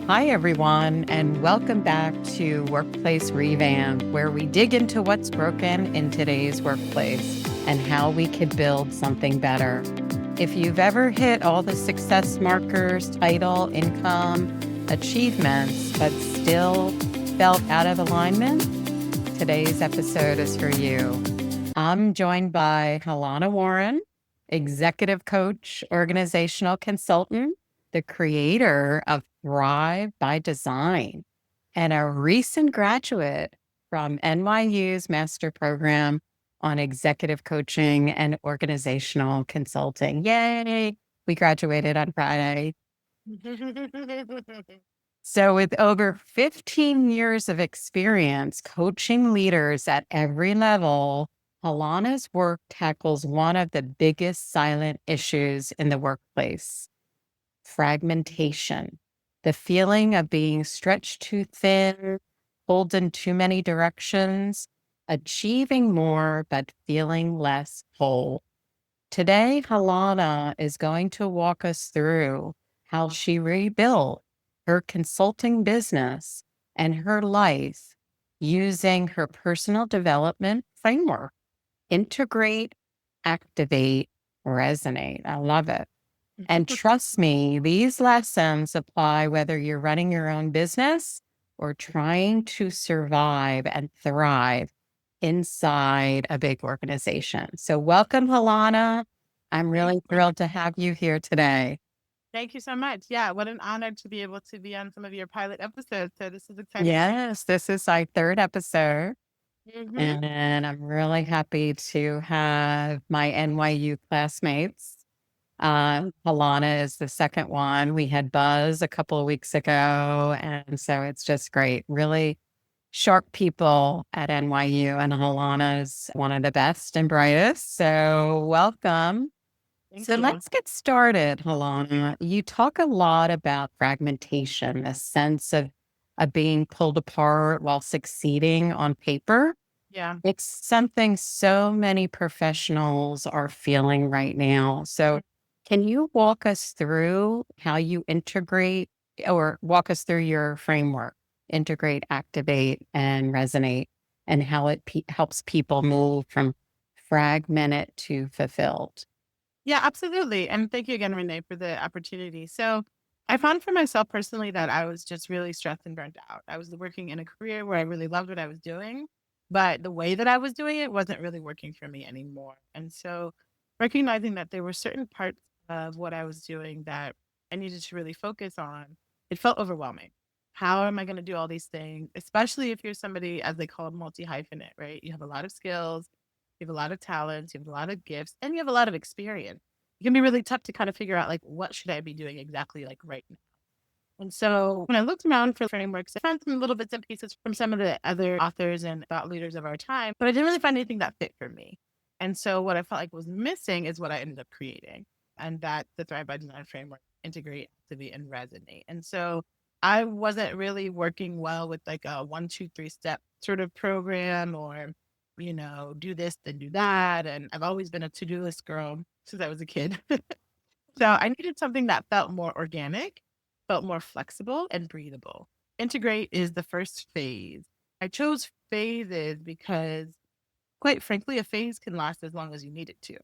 Hi, everyone, and welcome back to Workplace Revamp, where we dig into what's broken in today's workplace and how we could build something better. If you've ever hit all the success markers, title, income, achievements, but still felt out of alignment, today's episode is for you. I'm joined by Helanah Warren, executive coach, organizational consultant, the creator of Thrive by Design, and a recent graduate from NYU's master program on executive coaching and organizational consulting. Yay! We graduated on Friday. So, with over 15 years of experience coaching leaders at every level, Helanah's work tackles one of the biggest silent issues in the workplace: fragmentation, the feeling of being stretched too thin, pulled in too many directions, achieving more but feeling less whole. Today, Helanah is going to walk us through how she rebuilt her consulting business and her life using her personal development framework: integrate, activate, resonate. I love it. And trust me, these lessons apply whether you're running your own business or trying to survive and thrive inside a big organization. So, welcome, Helanah. I'm Thank really you. thrilled to have you here today. Thank you so much. Yeah, what an honor to be able to be on some of your pilot episodes. So this is exciting. Yes, this is our third episode, Hmm. and I'm really happy to have my NYU classmates. Helanah is the second one. We had Buzz a couple of weeks ago, and so it's just great. Really sharp people at NYU, and Helanah is one of the best and brightest. So, welcome. Thank So, you. let's get started, Helanah. You talk a lot about fragmentation, a sense of being pulled apart while succeeding on paper. Yeah. It's something so many professionals are feeling right now. So, can you walk us through how you integrate, or walk us through your framework: integrate, activate, and resonate, and how it helps people move from fragmented to fulfilled? Yeah, absolutely. And thank you again, Renee, for the opportunity. So I found for myself personally that I was just really stressed and burnt out. I was working in a career where I really loved what I was doing, but the way that I was doing it wasn't really working for me anymore. And so recognizing that there were certain parts of what I was doing that I needed to really focus on, it felt overwhelming. How am I going to do all these things? Especially if you're somebody, as they call it, multi hyphenate, right? You have a lot of skills, you have a lot of talents, you have a lot of gifts, and you have a lot of experience. It can be really tough to kind of figure out like what should I be doing exactly like right now. And so when I looked around for frameworks, I found some little bits and pieces from some of the other authors and thought leaders of our time, but I didn't really find anything that fit for me. And so what I felt like was missing is what I ended up creating. And that the Thrive by Design framework: integrate, activate, and resonate. And so I wasn't really working well with like a 1, 2, 3 step sort of program, or, do this, then do that. And I've always been a to-do list girl since I was a kid. So I needed something that felt more organic, felt more flexible and breathable. Integrate is the first phase. I chose phases because, quite frankly, a phase can last as long as you need it to,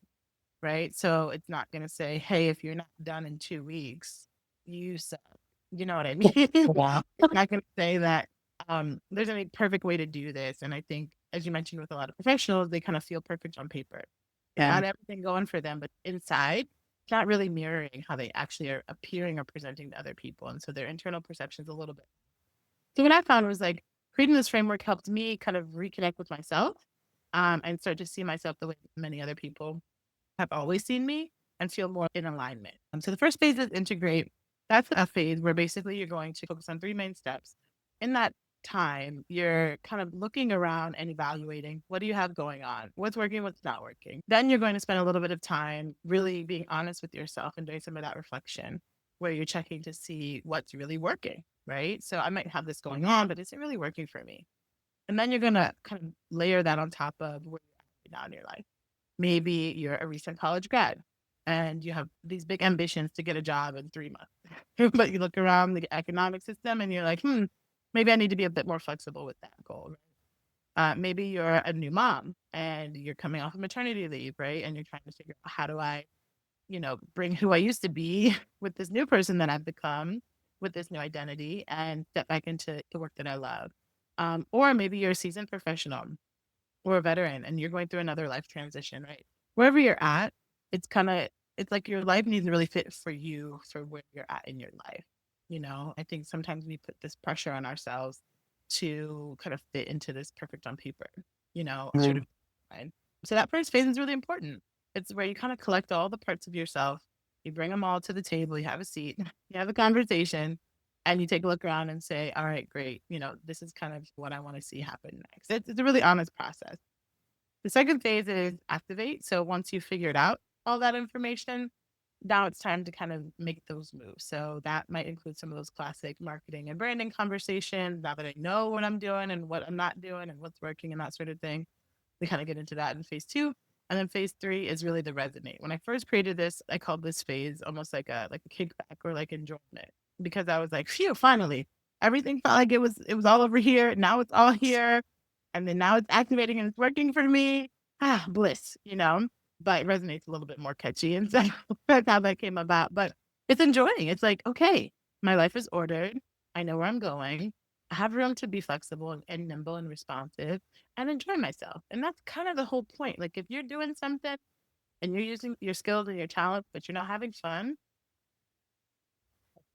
right? So it's not going to say, hey, if you're not done in 2 weeks, you suck. You know what I mean? Yeah. It's not going to say that there's any perfect way to do this. And I think, as you mentioned, with a lot of professionals, they kind of feel perfect on paper. They Yeah. got everything going for them, but inside, it's not really mirroring how they actually are appearing or presenting to other people. And so their internal perceptions a little bit. So what I found was like creating this framework helped me kind of reconnect with myself, and start to see myself the way many other people have always seen me and feel more in alignment. So the first phase is integrate. That's a phase where basically you're going to focus on three main steps. In that time, you're kind of looking around and evaluating what do you have going on, what's working, what's not working. Then you're going to spend a little bit of time really being honest with yourself and doing some of that reflection where you're checking to see what's really working, right? So I might have this going on, but is it really working for me? And then you're going to kind of layer that on top of where you're at right now in your life. Maybe you're a recent college grad and you have these big ambitions to get a job in 3 months. But you look around the economic system and you're like, maybe I need to be a bit more flexible with that goal. Maybe you're a new mom and you're coming off of maternity leave, right? And you're trying to figure out, how do I, bring who I used to be with this new person that I've become, with this new identity, and step back into the work that I love. Or maybe you're a seasoned professional or a veteran and you're going through another life transition, right? Wherever you're at, it's kind of, it's like your life needs to really fit for you, for where you're at in your life. I think sometimes we put this pressure on ourselves to kind of fit into this perfect on paper, sort of. Mhm. Right? So that first phase is really important. It's where you kind of collect all the parts of yourself, you bring them all to the table, you have a seat, you have a conversation, and you take a look around and say, all right, great. This is kind of what I want to see happen next. It's a really honest process. The second phase is activate. So once you've figured out all that information, now it's time to kind of make those moves. So that might include some of those classic marketing and branding conversations. Now that I know what I'm doing and what I'm not doing and what's working and that sort of thing, we kind of get into that in phase two. And then phase three is really the resonate. When I first created this, I called this phase almost like a kickback or like enjoyment, because I was like, phew, finally. Everything felt like it was all over here. Now it's all here. And then now it's activating and it's working for me. Bliss. But it resonates a little bit more catchy. And so that's how that came about. But it's enjoying. It's like, okay, my life is ordered. I know where I'm going. I have room to be flexible and nimble and responsive and enjoy myself. And that's kind of the whole point. Like, if you're doing something and you're using your skills and your talent, but you're not having fun,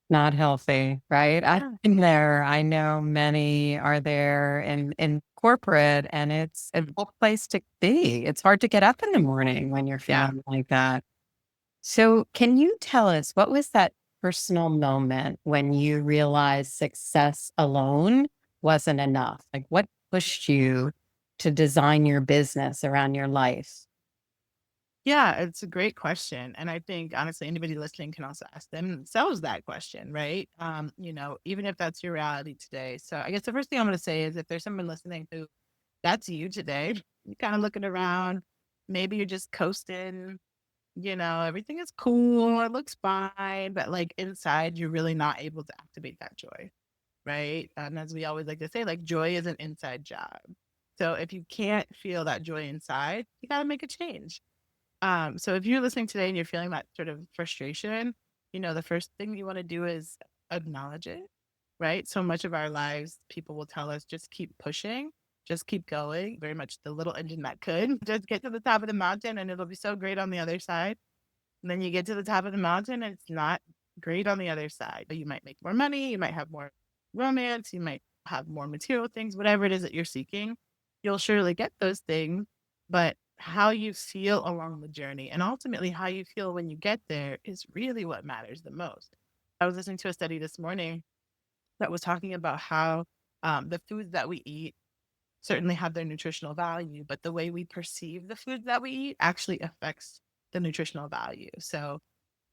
Not healthy, right? I've yeah, been there. I know many are there in corporate, and it's a whole place to be. It's hard to get up in the morning when you're yeah. feeling like that. So, can you tell us what was that personal moment when you realized success alone wasn't enough? Like, what pushed you to design your business around your life? Yeah, it's a great question. And I think honestly, anybody listening can also ask themselves that question, right? Even if that's your reality today. So I guess the first thing I'm going to say is, if there's someone listening who that's you today, you're kind of looking around, maybe you're just coasting, everything is cool, it looks fine, but like inside, you're really not able to activate that joy, right? And as we always like to say, like, joy is an inside job. So if you can't feel that joy inside, you got to make a change. So if you're listening today and you're feeling that sort of frustration, the first thing you want to do is acknowledge it, right? So much of our lives, people will tell us, just keep pushing, just keep going. Very much the little engine that could just get to the top of the mountain and it'll be so great on the other side. And then you get to the top of the mountain and it's not great on the other side. But you might make more money, you might have more romance, you might have more material things, whatever it is that you're seeking. You'll surely get those things, but how you feel along the journey and ultimately how you feel when you get there is really what matters the most. I was listening to a study this morning that was talking about how the foods that we eat certainly have their nutritional value, but the way we perceive the foods that we eat actually affects the nutritional value. So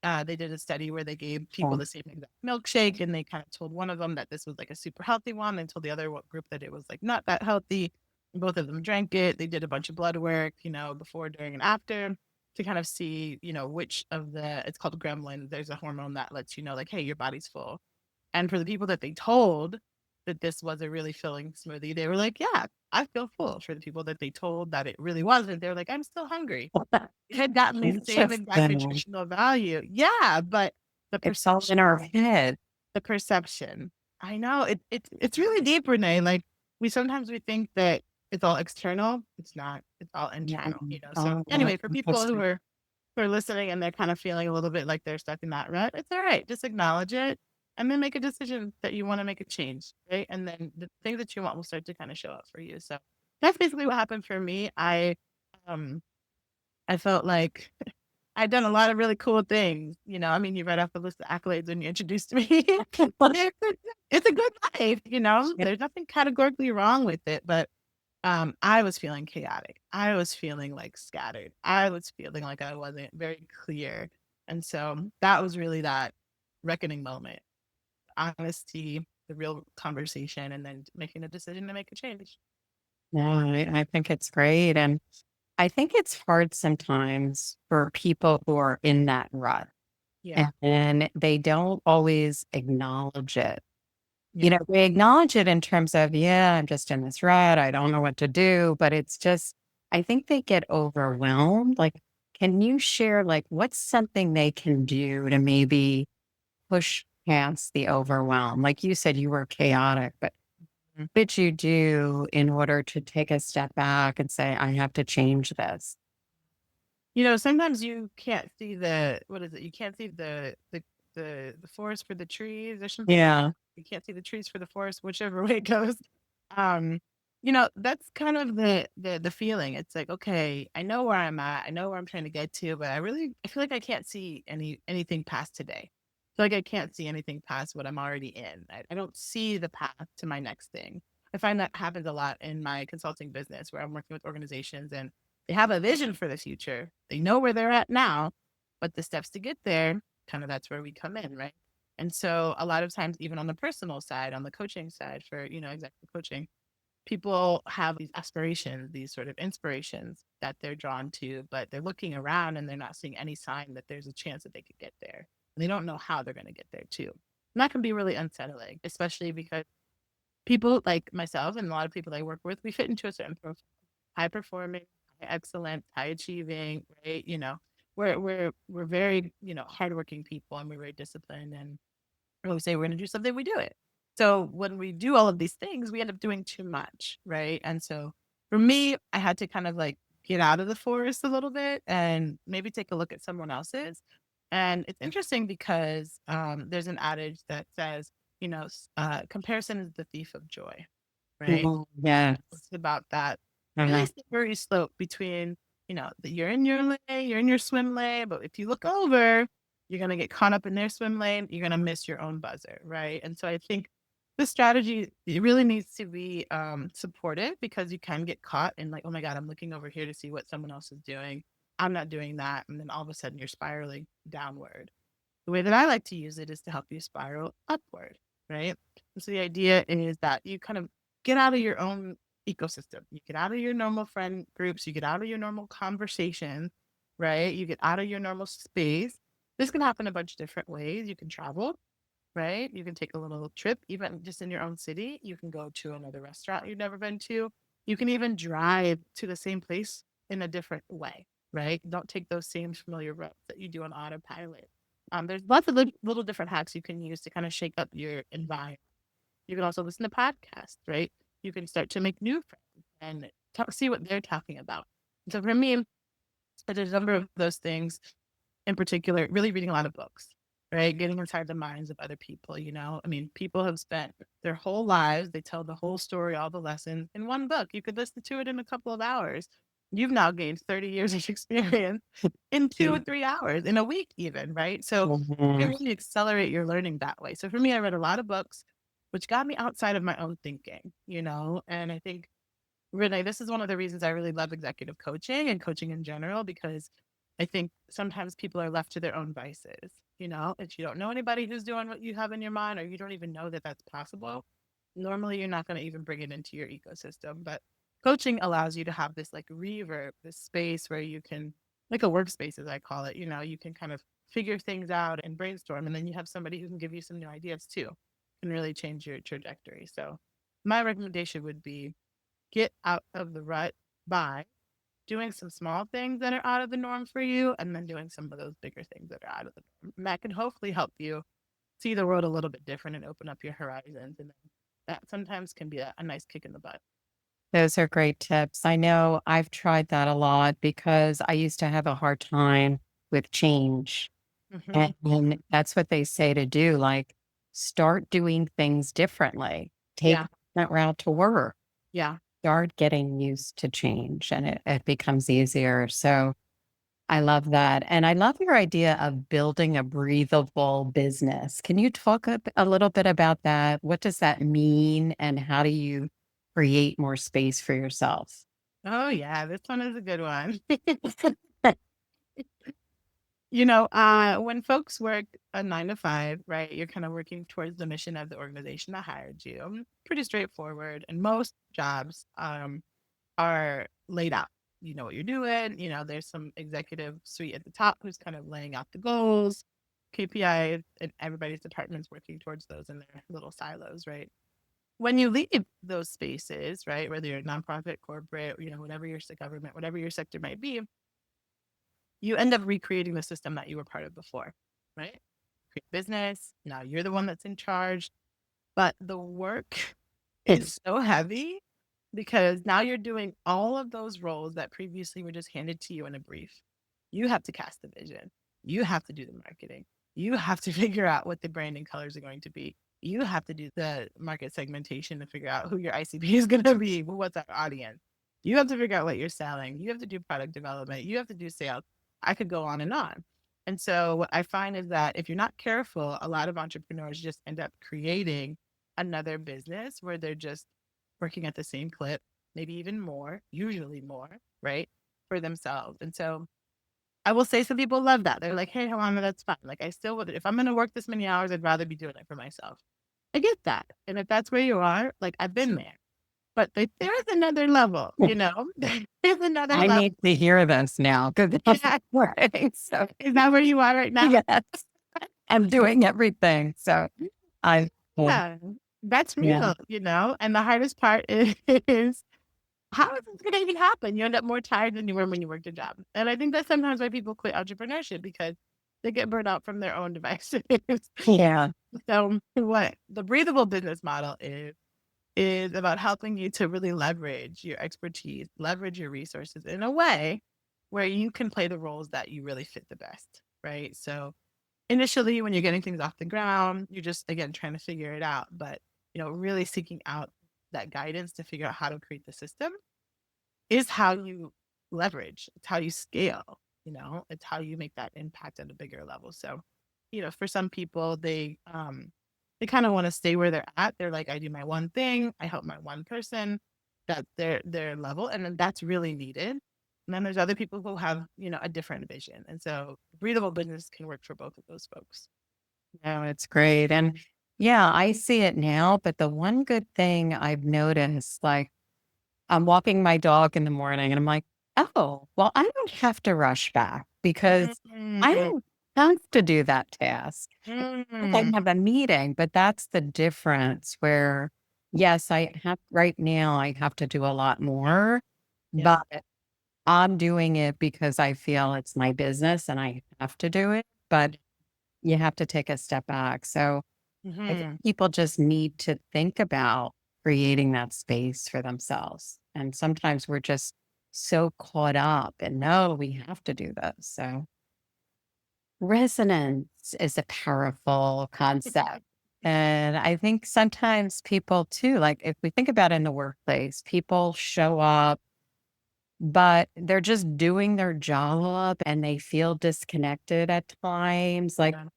they did a study where they gave people Oh, the same exact milkshake, and they kind of told one of them that this was like a super healthy one, and told the other group that it was like not that healthy. Both of them drank it. They did a bunch of blood work, before, during, and after, to kind of see, which of the, it's called gremlin. There's a hormone that lets you know, like, hey, your body's full. And for the people that they told that this was a really filling smoothie, they were like, yeah, I feel full. For the people that they told that it really wasn't, they were like, I'm still hungry. It had gotten the same exact interesting. nutritional value. Yeah, but the It's all in our perception, head. the perception. I know it's really deep, Renee. Like, we think that it's all external. It's not. It's all Yeah. internal. So Oh, anyway, for people interesting. who are listening and they're kind of feeling a little bit like they're stuck in that rut, it's all right. Just acknowledge it and then make a decision that you want to make a change, right? And then the things that you want will start to kind of show up for you. So that's basically what happened for me. Um I felt like I'd done a lot of really cool things. I mean, you read off the list of accolades when you introduced me. But it's a good life. Yeah. There's nothing categorically wrong with it, but I was feeling chaotic. I was feeling like scattered. I was feeling like I wasn't very clear. And so that was really that reckoning moment. Honesty, the real conversation, and then making a decision to make a change. No, I think it's great. I think it's hard sometimes for people who are in that rut Yeah. and they don't always acknowledge it. Yeah. They acknowledge it in terms of, yeah, I'm just in this rut. I don't know what to do. But it's just, I think they get overwhelmed. Like, can you share, like, what's something they can do to maybe push past the overwhelm? Like you said, you were chaotic, but Mhm. what did you do in order to take a step back and say, I have to change this? Sometimes you can't see the what is it? You can't see the forest for the trees or something. Yeah. You can't see the trees for the forest, whichever way it goes. Um, that's kind of the feeling. It's like, okay, I know where I'm at, I know where I'm trying to get to, but I feel like I can't see anything past today. I feel like I can't see anything past what I'm already in. I don't see the path to my next thing. I find that happens a lot in my consulting business where I'm working with organizations and they have a vision for the future. They know where they're at now, but the steps to get there, kind of that's where we come in, right? And so a lot of times, even on the personal side, on the coaching side for, executive coaching, people have these aspirations, these sort of inspirations that they're drawn to, but they're looking around and they're not seeing any sign that there's a chance that they could get there. And they don't know how they're going to get there too. And that can be really unsettling, especially because people like myself and a lot of people I work with, we fit into a certain profile, high performing, high excellent, high achieving, right? We're very, hardworking people and we're very disciplined and when we say we're going to do something, we do it. So when we do all of these things, we end up doing too much, right? And so for me, I had to kind of like get out of the forest a little bit and maybe take a look at someone else's. And it's interesting because there's an adage that says, comparison is the thief of joy, right? Mhm. Yes. It's about that really Uh-huh. slippery slope between, that you're in your lane, you're in your swim lane, but if you look over, you're gonna get caught up in their swim lane, you're gonna miss your own buzzer, right? And so I think this strategy it really needs to be supported because you can get caught in like, oh my God, I'm looking over here to see what someone else is doing. I'm not doing that. And then all of a sudden you're spiraling downward. The way that I like to use it is to help you spiral upward, right? And so the idea is that you kind of get out of your own ecosystem. You get out of your normal friend groups, you get out of your normal conversation, right? You get out of your normal space. This can happen a bunch of different ways. You can travel, right? You can take a little trip, even just in your own city. You can go to another restaurant you've never been to. You can even drive to the same place in a different way, right? Don't take those same familiar routes that you do on autopilot. There's lots of little different hacks you can use to kind of shake up your environment. You can also listen to podcasts, right? You can start to make new friends and see what they're talking about. So for me, there's a number of those things in particular, really reading a lot of books, right? Getting inside the minds of other people, I mean, people have spent their whole lives, they tell the whole story, all the lessons in one book. You could listen to it in a couple of hours. You've now gained 30 years of experience in 2 or 3 hours, in a week, even, right? So you Mhm. can really accelerate your learning that way. So for me, I read a lot of books, which got me outside of my own thinking, and I think Renee, this is one of the reasons I really love executive coaching and coaching in general, because I think sometimes people are left to their own vices. If you don't know anybody who's doing what you have in your mind, or you don't even know that that's possible, normally you're not going to even bring it into your ecosystem. But coaching allows you to have this like reverb, this space where you can, like a workspace, as I call it, you can kind of figure things out and brainstorm. And then you have somebody who can give you some new ideas too, can really change your trajectory. So my recommendation would be get out of the rut by doing some small things that are out of the norm for you and then doing some of those bigger things that are out of the norm. And that can hopefully help you see the world a little bit different and open up your horizons. And then that sometimes can be a nice kick in the butt. Those are great tips. I know I've tried that a lot because I used to have a hard time with change. Hmm. And that's what they say to do, like, start doing things differently. Take Yeah. that route to work. Yeah. Start getting used to change and it becomes easier. So I love that. And I love your idea of building a breathable business. Can you talk a little bit about that? What does that mean? And how do you create more space for yourself? Oh, yeah. This one is a good one. When folks work a 9 to 5, right, you're kind of working towards the mission of the organization that hired you. Pretty straightforward. And most jobs are laid out. you know what you're doing. You know, there's some executive suite at the top who's kind of laying out the goals, KPIs, and everybody's department's working towards those in their little silos, right? When you leave those spaces, right, whether you're a nonprofit, corporate, you know, whatever your government, whatever your sector might be, you end up recreating the system that you were part of before, right? Create business. Now you're the one that's in charge, but the work is so heavy because now you're doing all of those roles that previously were just handed to you in a brief. You have to cast the vision. You have to do the marketing. You have to figure out what the branding colors are going to be. You have to do the market segmentation to figure out who your ICP is going to be. What's our audience? You have to figure out what you're selling. You have to do product development. You have to do sales. I could go on and on. And so what I find is that if you're not careful, a lot of entrepreneurs just end up creating another business where they're just working at the same clip, maybe even more, usually more, right? For themselves. And so I will say some people love that. They're like, hey, Helanah, that's fine. Like I still would, if I'm going to work this many hours, I'd rather be doing it for myself. I get that. And if that's where you are, like I've been there. But there is another level, you know, there's another I level. need to hear this now because it's Yeah. working. So Is that where you are right now? yes, I'm doing everything. So I, Yeah, that's yeah, real, you know? And the hardest part is how is this going to even happen? You end up more tired than you were when you worked a job. And I think that's sometimes why people quit entrepreneurship because they get burned out from their own devices. yeah. So what the breathable business model is about helping you to really leverage your expertise, leverage your resources in a way where you can play the roles that you really fit the best, right? So initially when you're getting things off the ground, you're just again trying to figure it out, but you know, really seeking out that guidance to figure out how to create the system is how you leverage. It's how you scale, you know, it's how you make that impact at a bigger level. So, you know, for some people, they kind of want to stay where they're at. They're like, I do my one thing, I help my one person, that's their level. And then that's really needed. And then there's other people who have, you know, a different vision. And so breathable business can work for both of those folks. No, it's great. And yeah, I see it now. But the one good thing I've noticed, like I'm walking my dog in the morning and I'm like, oh, well, I don't have to rush back because I Mm, don't have to do that task. I mm, have a meeting, but that's the difference where, yes, I have right now, I have to do a lot more, yeah. but I'm doing it because I feel it's my business and I have to do it. But you have to take a step back. So I think Hmm. people just need to think about creating that space for themselves. And sometimes we're just so caught up and no, we have to do this. So resonance is a powerful concept. And I think sometimes people too, like if we think about in the workplace, people show up, but they're just doing their job and they feel disconnected at times. Like, Yeah.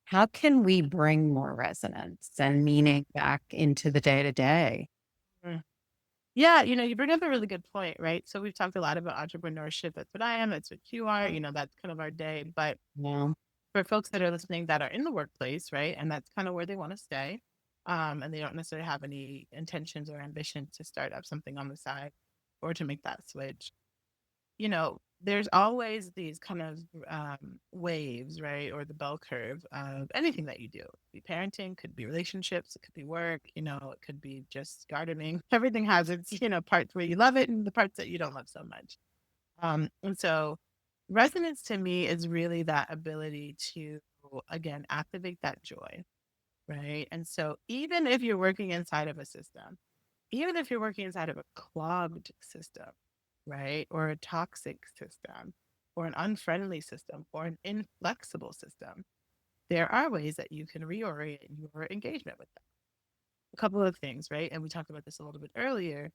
how can we bring more resonance and meaning back into the day to day? Mm. Yeah, you know, you bring up a really good point, right? So we've talked a lot about entrepreneurship. That's what I am. That's what you are. You know, that's kind of our day. But Yeah. for folks that are listening that are in the workplace, right, and that's kind of where they want to stay, and they don't necessarily have any intentions or ambition to start up something on the side or to make that switch, you know, there's always these kind of waves, right? Or the bell curve of anything that you do. It could be parenting, could be relationships, it could be work, you know, it could be just gardening. Everything has its, you know, parts where you love it and the parts that you don't love so much. And so resonance to me is really that ability to, again, activate that joy, right? And so even if you're working inside of a system, even if you're working inside of a clogged system, right? Or a toxic system, or an unfriendly system, or an inflexible system, there are ways that you can reorient your engagement with them. A couple of things, right? And we talked about this a little bit earlier.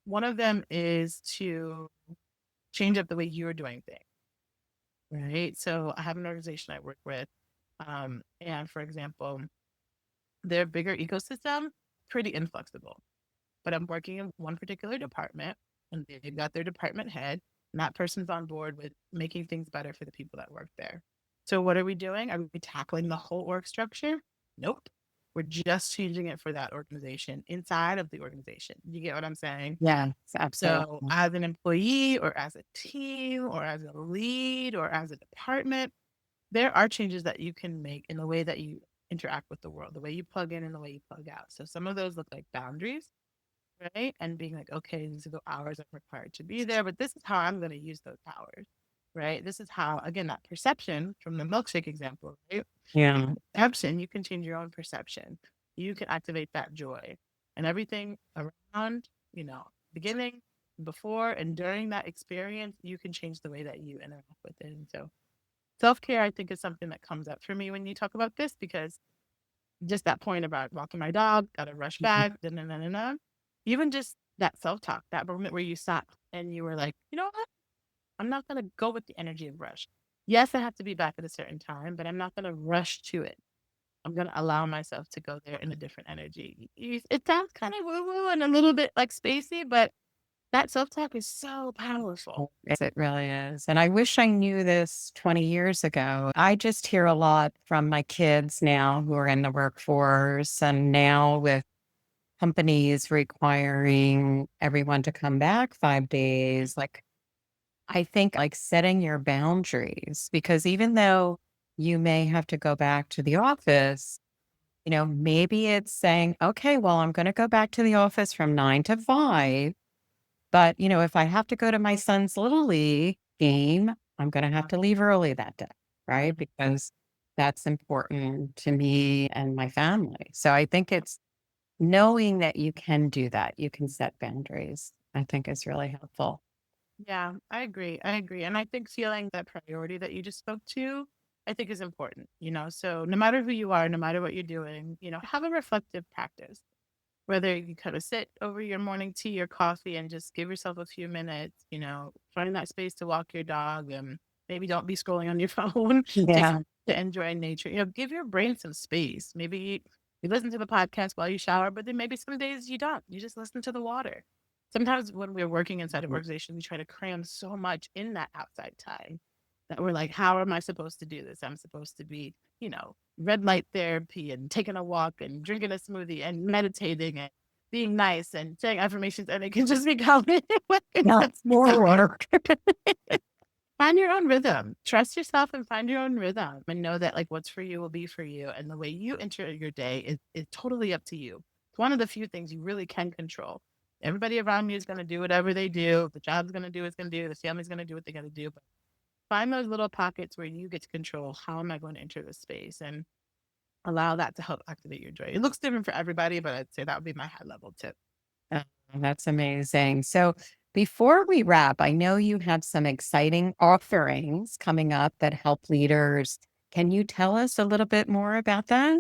One of them is to change up the way you're doing things, right? So I have an organization I work with. And for example, their bigger ecosystem, pretty inflexible. But I'm working in one particular department and they've got their department head, and that person's on board with making things better for the people that work there. So what are we doing? Are we tackling the whole org structure? Nope. We're just changing it for that organization inside of the organization. You get what I'm saying? Yes, So, absolutely. as an employee or as a team or as a lead or as a department, there are changes that you can make in the way that you interact with the world, the way you plug in and the way you plug out. So, some of those look like boundaries, right? And being like, okay, these are the hours I'm required to be there, but this is how I'm going to use those hours, right? This is how, again, that perception from the milkshake example, right? Yeah. Perception, you can change your own perception. You can activate that joy and everything around, beginning, before, and during that experience, you can change the way that you interact with it. And so self care, I think, is something that comes up for me when you talk about this because just that point about walking my dog, got to rush Mhm. back, da, na, na, na, na. Even just that self talk, that moment where you sat and you were like, you know what? I'm not going to go with the energy of rush. Yes, I have to be back at a certain time, but I'm not going to rush to it. I'm going to allow myself to go there in a different energy. It sounds kind of woo woo and a little bit like spacey, but that self talk is so powerful. Yes, it really is. And I wish I knew this 20 years ago. I just hear a lot from my kids now who are in the workforce and now with companies requiring everyone to come back 5 days. Like, I think like setting your boundaries, because even though you may have to go back to the office, maybe it's saying, okay, well, I'm going to go back to the office from 9 to 5. But, if I have to go to my son's little league game, I'm going to have to leave early that day, right? Because that's important to me and my family. So I think it's knowing that you can do that. You can set boundaries, I think is really helpful. Yeah, I agree. I agree. And I think feeling that priority that you just spoke to, I think is important, So no matter who you are, no matter what you're doing, have a reflective practice. Whether you kind of sit over your morning tea or coffee and just give yourself a few minutes, find that space to walk your dog and maybe don't be scrolling on your phone. Take Yeah. to enjoy nature. Give your brain some space. Maybe you listen to the podcast while you shower, but then maybe some days you don't. You just listen to the water. Sometimes when we're working inside of organizations, we try to cram so much in that outside time that we're like, how am I supposed to do this? I'm supposed to be, red light therapy and taking a walk and drinking a smoothie and meditating and being nice and saying affirmations, and it can just become Not more work. find your own rhythm. Trust yourself and find your own rhythm and know that like what's for you will be for you. And the way you enter your day is totally up to you. It's one of the few things you really can control. Everybody around you is going to do whatever they do. The job's going to do what it's going to do. The family's going to do what they got to do. But find those little pockets where you get to control how am I going to enter this space and allow that to help activate your joy. It looks different for everybody, but I'd say that would be my high level tip. Oh, that's amazing. So before we wrap, I know you have some exciting offerings coming up that help leaders. Can you tell us a little bit more about that?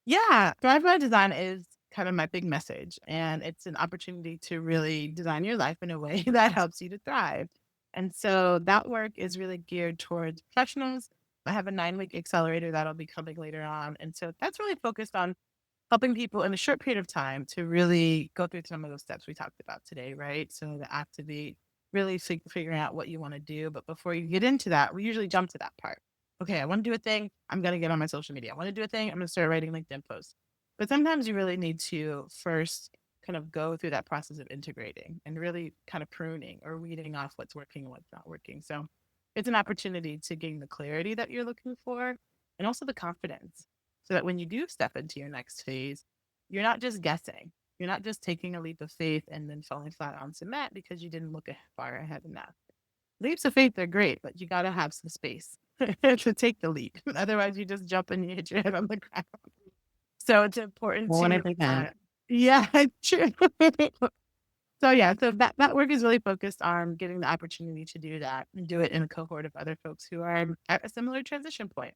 Yeah, Thrive by Design is kind of my big message, and it's an opportunity to really design your life in a way that helps you to thrive. And so that work is really geared towards professionals. I have a 9-week accelerator that'll be coming later on. And so that's really focused on helping people in a short period of time to really go through some of those steps we talked about today, right? So to activate, really figuring out what you want to do. But before you get into that, we usually jump to that part. Okay, I want to do a thing. I'm going to get on my social media. I want to do a thing. I'm going to start writing LinkedIn posts. But sometimes you really need to first kind of go through that process of integrating and really kind of pruning or weeding off what's working and what's not working. So it's an opportunity to gain the clarity that you're looking for and also the confidence so that when you do step into your next phase, you're not just guessing. You're not just taking a leap of faith and then falling flat on cement because you didn't look far ahead enough. Leaps of faith are great, but you got to have some space to take the leap. Otherwise, you just jump and you hit your head on the ground. So it's important Want to to, do that? yeah, true. So that work is really focused on getting the opportunity to do that and do it in a cohort of other folks who are at a similar transition point.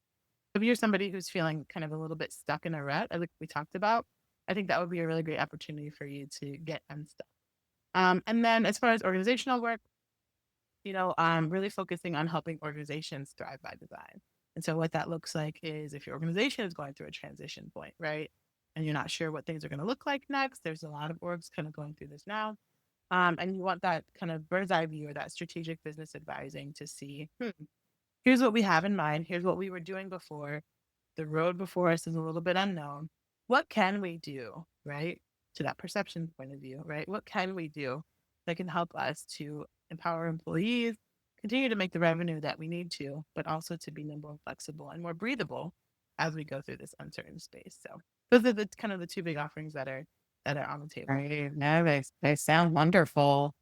If you're somebody who's feeling kind of a little bit stuck in a rut, like we talked about, I think that would be a really great opportunity for you to get unstuck. And then as far as organizational work, I'm really focusing on helping organizations thrive by design. And so what that looks like is if your organization is going through a transition point, right? And you're not sure what things are going to look like next, there's a lot of orgs kind of going through this now. And you want that kind of bird's eye view or that strategic business advising to see, here's what we have in mind. Here's what we were doing before. The road before us is a little bit unknown. what can we do, right? To that perception point of view, right? What can we do that can help us to empower employees, continue to make the revenue that we need to, but also to be nimble and flexible and more breathable as we go through this uncertain space. So those are the kind of the two big offerings that are on the table. Right. No, they sound wonderful.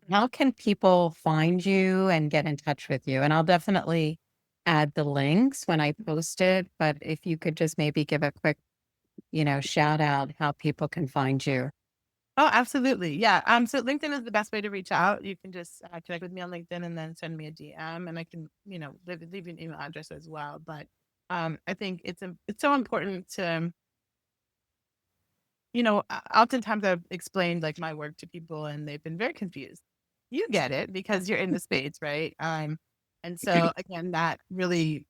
How can people find you and get in touch with you? And I'll definitely add the links when I post it. But if you could just maybe give a quick, shout out how people can find you. Oh, absolutely. Yeah. So LinkedIn is the best way to reach out. You can just connect with me on LinkedIn and then send me a DM, and I can, leave you an email address as well. But I think it's so important to, oftentimes I've explained like my work to people and they've been very confused. You get it because you're in the space, right? And so again, that really,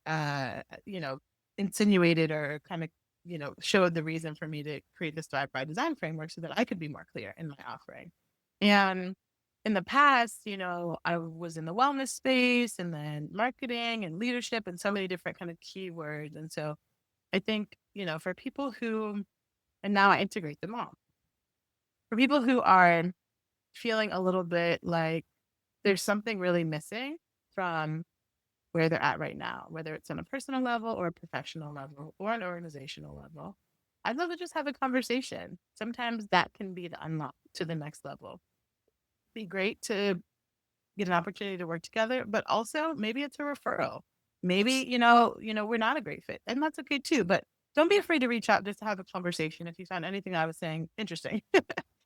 insinuated or kind of, showed the reason for me to create this Thrive by Design framework so that I could be more clear in my offering. And in the past, I was in the wellness space and then marketing and leadership and so many different kind of keywords. And so I think, for people who, and now I integrate them all. For people who are feeling a little bit like there's something really missing from where they're at right now, whether it's on a personal level or a professional level or an organizational level, I'd love to just have a conversation. Sometimes that can be the unlock to the next level. Be great to get an opportunity to work together, but also maybe it's a referral. Maybe, we're not a great fit, and that's okay too. But don't be afraid to reach out just to have a conversation if you found anything I was saying interesting.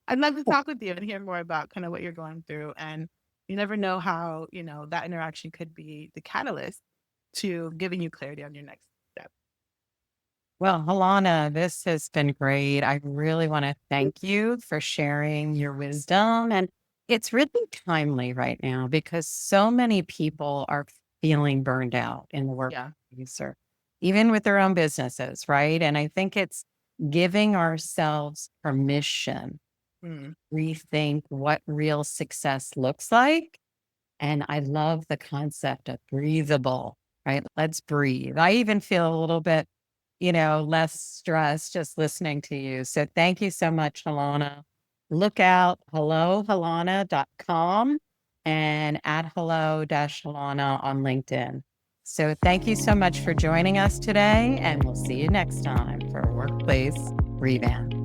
I'd love to talk with you and hear more about kind of what you're going through. And you never know how, that interaction could be the catalyst to giving you clarity on your next step. Well, Helanah, this has been great. I really want to thank you for sharing your wisdom. And it's really timely right now because so many people are feeling burned out in the Yeah. workplace or even with their own businesses, right? And I think it's giving ourselves permission Mm. to rethink what real success looks like. And I love the concept of breathable, right? Let's breathe. I even feel a little bit less stress just listening to you. So thank you so much, Helanah. Look out hellohelanah.com and at hello-Helanah on LinkedIn. So thank you so much for joining us today, and we'll see you next time for Workplace Revamp.